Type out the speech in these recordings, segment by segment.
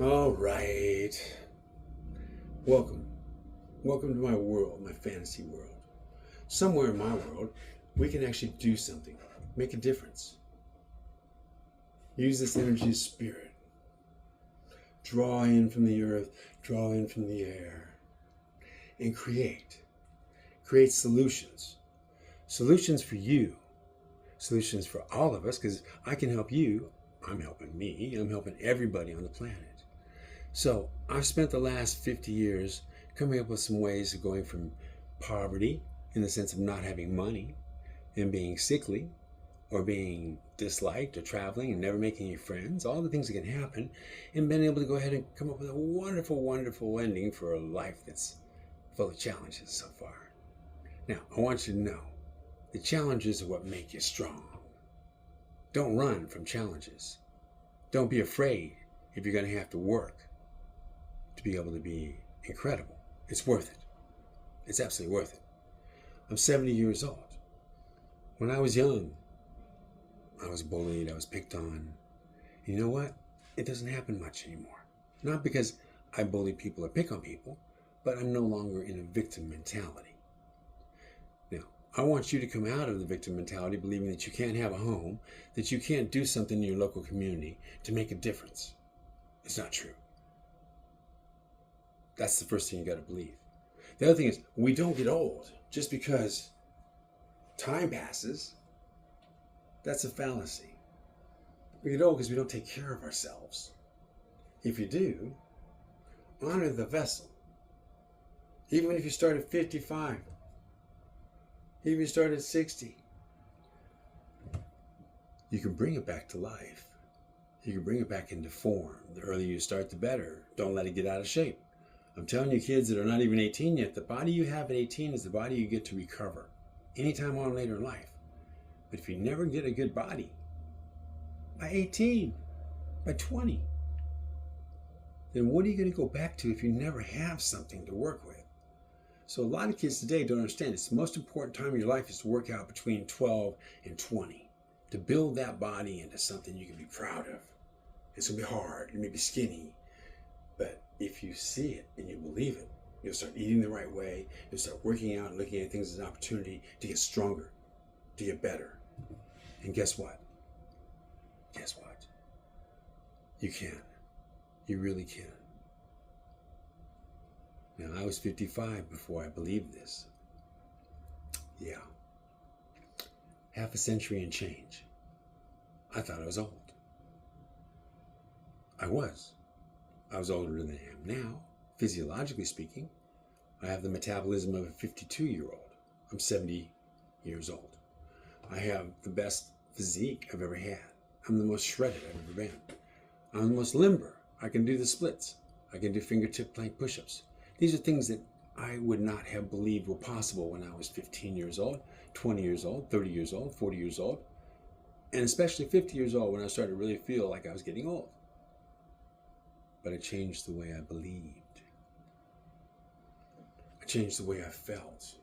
All right. Welcome. Welcome to my world, my fantasy world. Somewhere in my world, we can actually do something, make a difference. Use this energy of spirit. Draw in from the earth, draw in from the air, and create. Create solutions. Solutions for you. Solutions for all of us, because I can help you. I'm helping me. I'm helping everybody on the planet. So I've spent the last 50 years coming up with some ways of going from poverty, in the sense of not having money and being sickly or being disliked or traveling and never making any friends, all the things that can happen, and been able to go ahead and come up with a wonderful, wonderful ending for a life that's full of challenges so far. Now, I want you to know the challenges are what make you strong. Don't run from challenges. Don't be afraid if you're going to have to work to be able to be incredible. It's worth it. It's absolutely worth it. I'm 70 years old. When I was young, I was bullied, I was picked on. And you know what? It doesn't happen much anymore. Not because I bully people or pick on people, but I'm no longer in a victim mentality. Now, I want you to come out of the victim mentality believing that you can't have a home, that you can't do something in your local community to make a difference. It's not true. That's the first thing you got to believe. The other thing is, we don't get old just because time passes. That's a fallacy. We get old because we don't take care of ourselves. If you do, honor the vessel. Even if you start at 55, even if you start at 60, you can bring it back to life. You can bring it back into form. The earlier you start, the better. Don't let it get out of shape. I'm telling you, kids that are not even 18 yet, the body you have at 18 is the body you get to recover anytime on later in life. But if you never get a good body, by 18, by 20, then what are you going to go back to if you never have something to work with? So a lot of kids today don't understand it's the most important time of your life is to work out between 12 and 20, to build that body into something you can be proud of. It's going to be hard, you may be skinny, but if you see it and you believe it, you'll start eating the right way, you'll start working out and looking at things as an opportunity to get stronger, to get better. And guess what? Guess what? You can. You really can. Now, I was 55 before I believed this. Yeah. Half a century and change. I thought I was old. I was. I was older than I am now. Physiologically speaking, I have the metabolism of a 52-year-old. I'm 70 years old. I have the best physique I've ever had. I'm the most shredded I've ever been. I'm the most limber. I can do the splits. I can do fingertip plank push-ups. These are things that I would not have believed were possible when I was 15 years old, 20 years old, 30 years old, 40 years old, and especially 50 years old when I started to really feel like I was getting old. But I changed the way I believed. I changed the way I felt.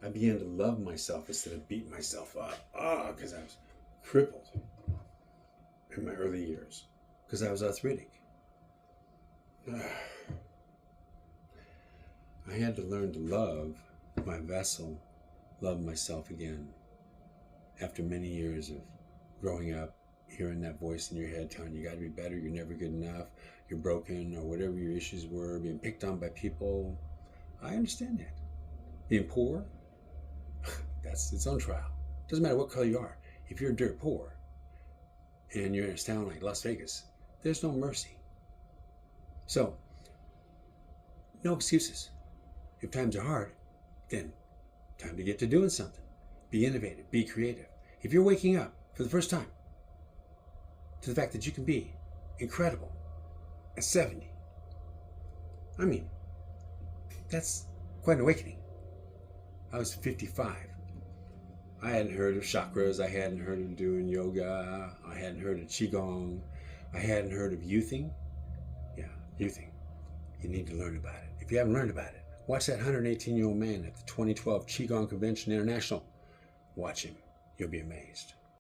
I began to love myself instead of beat myself up. Because I was crippled in my early years. Because I was arthritic. I had to learn to love my vessel, love myself again. After many years of growing up, hearing that voice in your head telling you got to be better, you're never good enough, you're broken, or whatever your issues were, being picked on by people. I understand that. Being poor, that's its own trial. Doesn't matter what color you are. If you're dirt poor and you're in a town like Las Vegas, there's no mercy. So, no excuses. If times are hard, then time to get to doing something. Be innovative, be creative. If you're waking up for the first time to the fact that you can be incredible at 70, I mean, that's quite an awakening. I was 55. I hadn't heard of chakras. I hadn't heard of doing yoga. I hadn't heard of Qigong. I hadn't heard of youthing. Yeah, youthing. You need to learn about it. If you haven't learned about it, watch that 118-year-old man at the 2012 Qigong Convention International. Watch him. You'll be amazed.